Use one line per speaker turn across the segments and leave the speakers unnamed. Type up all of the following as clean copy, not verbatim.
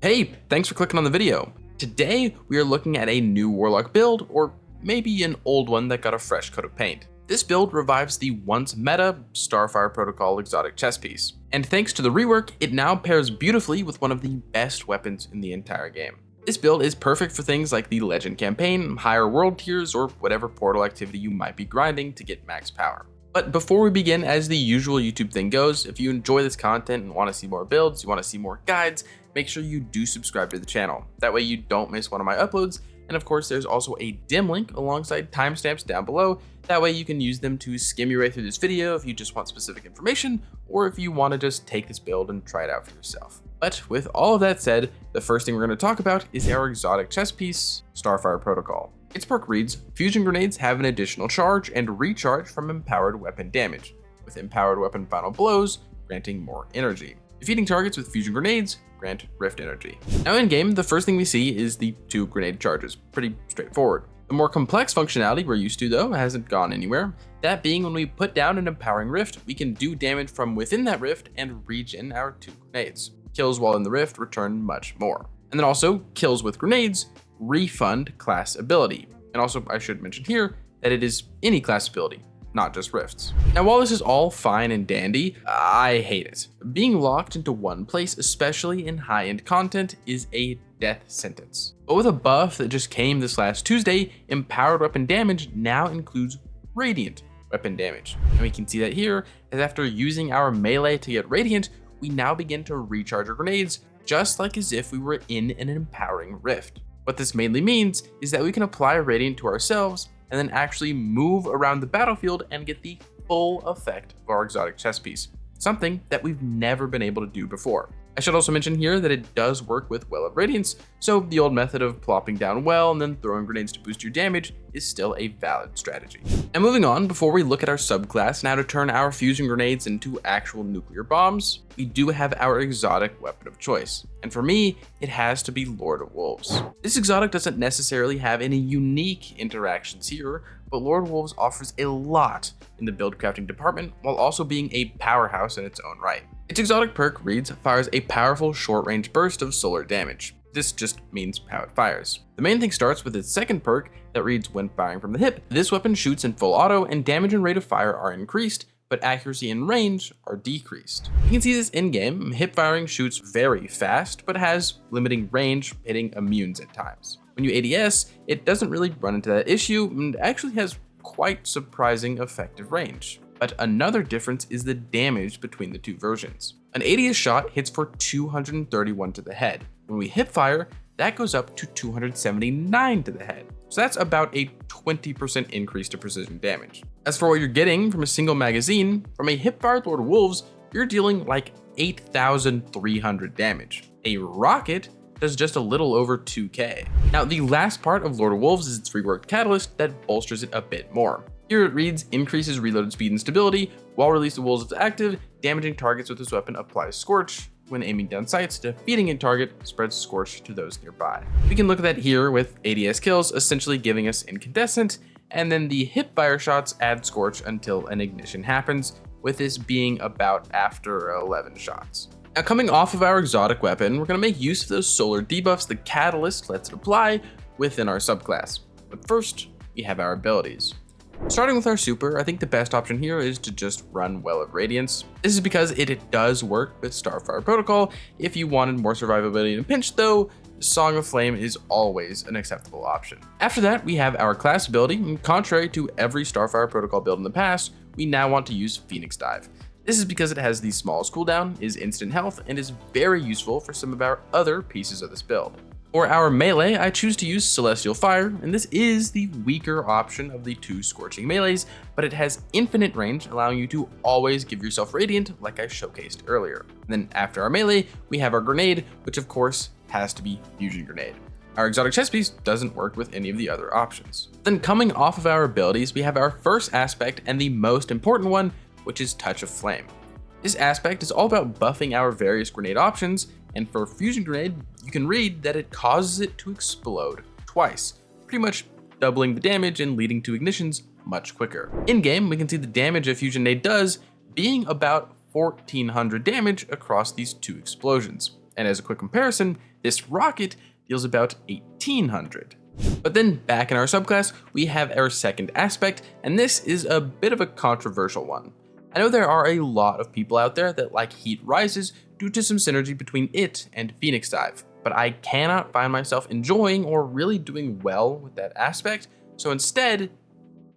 Hey, thanks for clicking on the video. Today, we are looking at a new Warlock build, or maybe an old one that got a fresh coat of paint. This build revives the once meta Starfire Protocol exotic chest piece, and thanks to the rework, it now pairs beautifully with one of the best weapons in the entire game. This build is perfect for things like the Legend campaign, higher world tiers, or whatever portal activity you might be grinding to get max power. But before we begin, as the usual YouTube thing goes, if you enjoy this content and want to see more builds, you want to see more guides, make sure you do subscribe to the channel. That way you don't miss one of my uploads. And of course, there's also a dim link alongside timestamps down below. That way you can use them to skim your way through this video if you just want specific information, or if you want to just take this build and try it out for yourself. But with all of that said, the first thing we're going to talk about is our exotic chest piece, Starfire Protocol. Its perk reads, fusion grenades have an additional charge and recharge from empowered weapon damage, with empowered weapon final blows granting more energy. Defeating targets with fusion grenades grant rift energy. Now in game, the first thing we see is the 2 grenade charges, pretty straightforward. The more complex functionality we're used to though hasn't gone anywhere, that being when we put down an empowering rift, we can do damage from within that rift and regen our 2 grenades. Kills while in the rift return much more. And then also, kills with grenades refund class ability. And also, I should mention here that it is any class ability, not just rifts. Now, while this is all fine and dandy, I hate it. Being locked into one place, especially in high-end content, is a death sentence. But with a buff that just came this last Tuesday, empowered weapon damage now includes radiant weapon damage. And we can see that here, as after using our melee to get radiant, we now begin to recharge our grenades, just like as if we were in an empowering rift. What this mainly means is that we can apply radiant to ourselves and then actually move around the battlefield and get the full effect of our exotic chest piece, something that we've never been able to do before. I should also mention here that it does work with Well of Radiance, so the old method of plopping down well and then throwing grenades to boost your damage is still a valid strategy. And moving on, before we look at our subclass and how to turn our fusion grenades into actual nuclear bombs, we do have our exotic weapon of choice. And for me, it has to be Lord of Wolves. This exotic doesn't necessarily have any unique interactions here, but Lord of Wolves offers a lot in the build crafting department while also being a powerhouse in its own right. Its exotic perk reads, fires a powerful short-range burst of solar damage. This just means how it fires. The main thing starts with its second perk that reads, when firing from the hip, this weapon shoots in full auto and damage and rate of fire are increased, but accuracy and range are decreased. You can see this in-game. Hip firing shoots very fast, but has limiting range, hitting immunes at times. When you ADS, it doesn't really run into that issue and actually has quite surprising effective range. But another difference is the damage between the 2 versions. An ADS shot hits for 231 to the head. When we hip fire, that goes up to 279 to the head. So that's about a 20% increase to precision damage. As for what you're getting from a single magazine, from a hip-fired Lord of Wolves, you're dealing like 8,300 damage. A rocket does just a little over 2k. Now, the last part of Lord of Wolves is its reworked catalyst that bolsters it a bit more. Here it reads, increases reloaded speed and stability, while release of wolves is active, damaging targets with this weapon applies Scorch. When aiming down sights, defeating a target spreads Scorch to those nearby. We can look at that here with ADS kills essentially giving us incandescent, and then the hip fire shots add Scorch until an ignition happens, with this being about after 11 shots. Now coming off of our exotic weapon, we're going to make use of those solar debuffs the catalyst lets it apply within our subclass. But first, we have our abilities. Starting with our super, I think the best option here is to just run Well of Radiance. This is because it does work with Starfire Protocol. If you wanted more survivability in a pinch though, Song of Flame is always an acceptable option. After that, we have our class ability, and contrary to every Starfire Protocol build in the past, we now want to use Phoenix Dive. This is because it has the smallest cooldown, is instant health, and is very useful for some of our other pieces of this build. For our melee, I choose to use Celestial Fire, and this is the weaker option of the 2 scorching melees, but it has infinite range, allowing you to always give yourself radiant like I showcased earlier. And then after our melee, we have our grenade, which of course has to be Fusion Grenade. Our exotic chest piece doesn't work with any of the other options. Then coming off of our abilities, we have our first aspect and the most important one, which is Touch of Flame. This aspect is all about buffing our various grenade options, and for Fusion Grenade, you can read that it causes it to explode twice, pretty much doubling the damage and leading to ignitions much quicker. In game, we can see the damage a Fusion Grenade does being about 1,400 damage across these 2 explosions. And as a quick comparison, this rocket deals about 1800. But then back in our subclass, we have our second aspect, and this is a bit of a controversial one. I know there are a lot of people out there that like Heat Rises due to some synergy between it and Phoenix Dive, but I cannot find myself enjoying or really doing well with that aspect, so instead,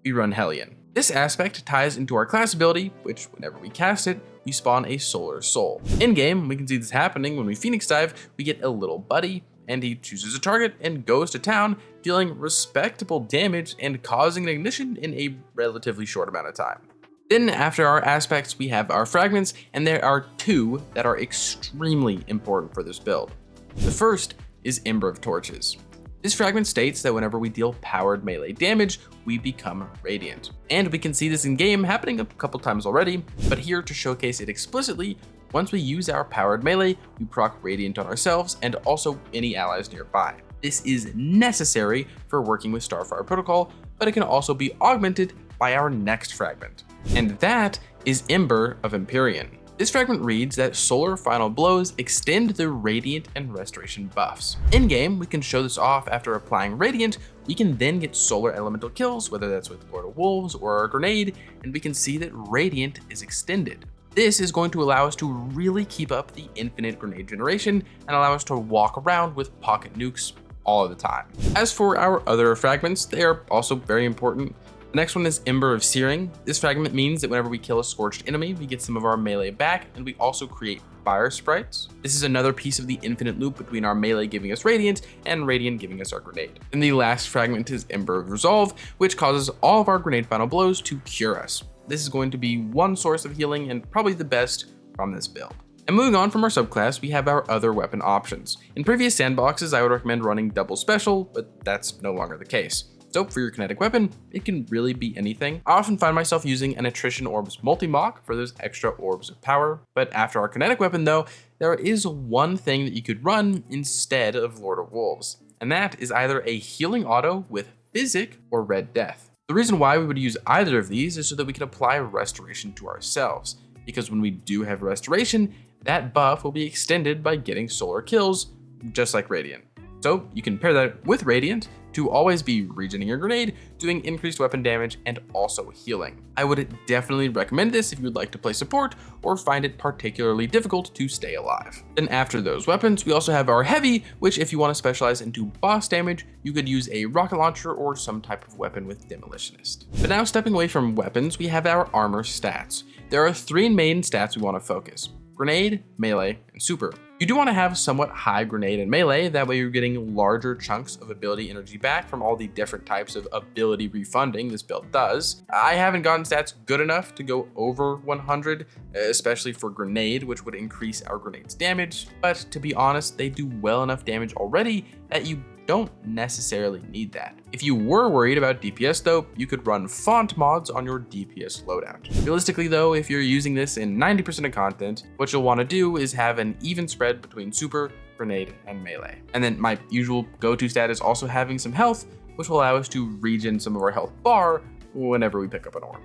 we run Hellion. This aspect ties into our class ability, which whenever we cast it, we spawn a Solar Soul. In-game, we can see this happening when we Phoenix Dive, we get a little buddy, and he chooses a target and goes to town, dealing respectable damage and causing an ignition in a relatively short amount of time. Then after our aspects, we have our fragments, and there are two that are extremely important for this build. The first is Ember of Torches. This fragment states that whenever we deal powered melee damage, we become radiant. And we can see this in game happening a couple times already, but here to showcase it explicitly, once we use our powered melee, we proc radiant on ourselves and also any allies nearby. This is necessary for working with Starfire protocol, but it can also be augmented by our next fragment. And that is Ember of Empyrean. This fragment reads that solar final blows extend the radiant and restoration buffs. In game, we can show this off after applying radiant. We can then get solar elemental kills, whether that's with Lord of Wolves or our grenade, and we can see that radiant is extended. This is going to allow us to really keep up the infinite grenade generation and allow us to walk around with pocket nukes all of the time. As for our other fragments, they are also very important. The next one is Ember of Searing. This fragment means that whenever we kill a scorched enemy, we get some of our melee back, and we also create fire sprites. This is another piece of the infinite loop between our melee giving us radiant and radiant giving us our grenade. And the last fragment is Ember of Resolve, which causes all of our grenade final blows to cure us. This is going to be one source of healing and probably the best from this build. And moving on from our subclass, we have our other weapon options. In previous sandboxes, I would recommend running double special, but that's no longer the case. So for your kinetic weapon, it can really be anything. I often find myself using an Attrition Orbs multi-mock for those extra orbs of power. But after our kinetic weapon though, there is one thing that you could run instead of Lord of Wolves. And that is either a healing auto with Physic or Red Death. The reason why we would use either of these is so that we can apply restoration to ourselves. Because when we do have restoration, that buff will be extended by getting solar kills, just like Radiant. So you can pair that with Radiant to always be regening your grenade, doing increased weapon damage, and also healing. I would definitely recommend this if you would like to play support or find it particularly difficult to stay alive. Then after those weapons, we also have our heavy, which if you want to specialize into boss damage, you could use a rocket launcher or some type of weapon with Demolitionist. But now stepping away from weapons, we have our armor stats. There are three main stats we want to focus: grenade, melee, and super. You do want to have somewhat high grenade and melee, that way you're getting larger chunks of ability energy back from all the different types of ability refunding this build does. I haven't gotten stats good enough to go over 100, especially for grenade, which would increase our grenade's damage, but to be honest, they do well enough damage already that you don't necessarily need that. If you were worried about DPS though, you could run font mods on your DPS loadout. Realistically though, if you're using this in 90% of content, what you'll want to do is have an even spread between super, grenade, and melee. And then my usual go-to stat is also having some health, which will allow us to regen some of our health bar whenever we pick up an orb.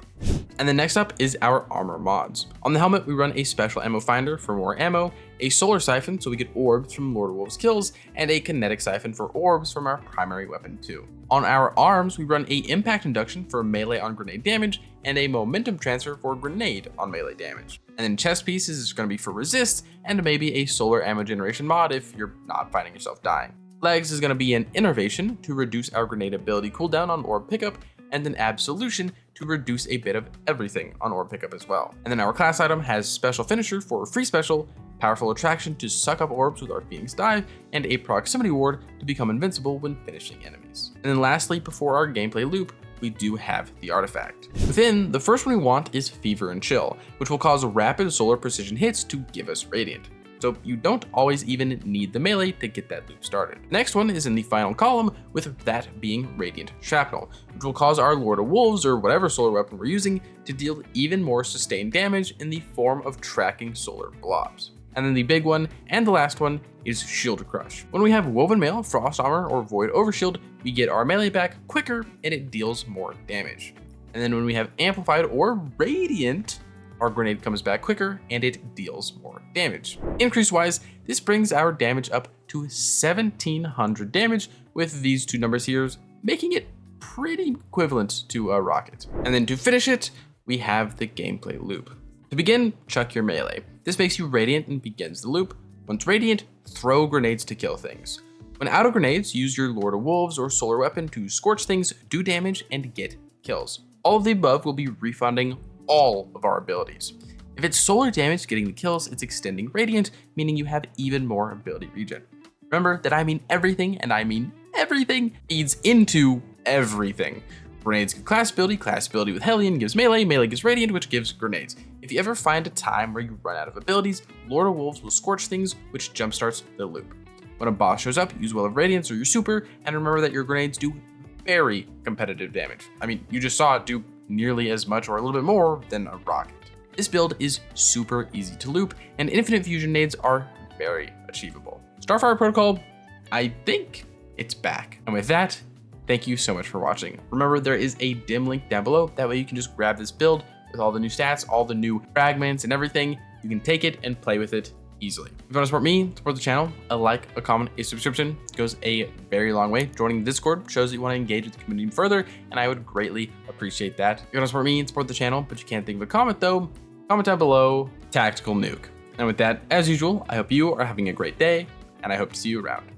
And then next up is our armor mods. On the helmet, we run a special ammo finder for more ammo, a solar siphon so we get orbs from Lord of Wolves kills, and a kinetic siphon for orbs from our primary weapon too. On our arms, we run a impact induction for melee on grenade damage, and a momentum transfer for grenade on melee damage. And then chest pieces is going to be for resist, and maybe a solar ammo generation mod if you're not finding yourself dying. Legs is going to be an innervation to reduce our grenade ability cooldown on orb pickup, and an absolution to reduce a bit of everything on orb pickup as well. And then our class item has special finisher for free special, powerful attraction to suck up orbs with our Phoenix Dive, and a proximity ward to become invincible when finishing enemies. And then lastly, before our gameplay loop, we do have the artifact. Within, the first one we want is Fever and Chill, which will cause rapid solar precision hits to give us Radiant. So you don't always even need the melee to get that loop started. Next one is in the final column, with that being Radiant Shrapnel, which will cause our Lord of Wolves or whatever solar weapon we're using to deal even more sustained damage in the form of tracking solar blobs. And then the big one and the last one is Shield Crush. When we have Woven Mail, Frost Armor, or Void Overshield, we get our melee back quicker and it deals more damage. And then when we have Amplified or Radiant, our grenade comes back quicker and it deals more damage. Increase wise, this brings our damage up to 1700 damage with these two numbers here, making it pretty equivalent to a rocket. And then to finish it, we have the gameplay loop. To begin, chuck your melee. This makes you radiant and begins the loop. Once radiant, throw grenades to kill things. When out of grenades, use your Lord of Wolves or solar weapon to scorch things, do damage, and get kills. All of the above will be refunding all of our abilities. If it's solar damage getting the kills, it's extending radiant, meaning you have even more ability regen. Remember that I mean everything, and I mean everything feeds into everything. Grenades give class ability with Hellion gives melee gives radiant, which gives grenades. If you ever find a time where you run out of abilities, Lord of Wolves will scorch things, which jumpstarts the loop. When a boss shows up, use Well of Radiance or your super, and remember that your grenades do very competitive damage. I mean, you just saw it do nearly as much or a little bit more than a rocket. This build is super easy to loop, and infinite fusion nades are very achievable. Starfire Protocol, I think it's back. And with that, thank you so much for watching. Remember, there is a dim link down below. That way you can just grab this build with all the new stats, all the new fragments and everything. You can take it and play with it easily. If you want to support me, support the channel, a like, a comment, a subscription goes a very long way. Joining the Discord shows that you want to engage with the community further, and I would greatly appreciate that. If you want to support me and support the channel, but you can't think of a comment though, comment down below, tactical nuke. And with that, as usual, I hope you are having a great day, and I hope to see you around.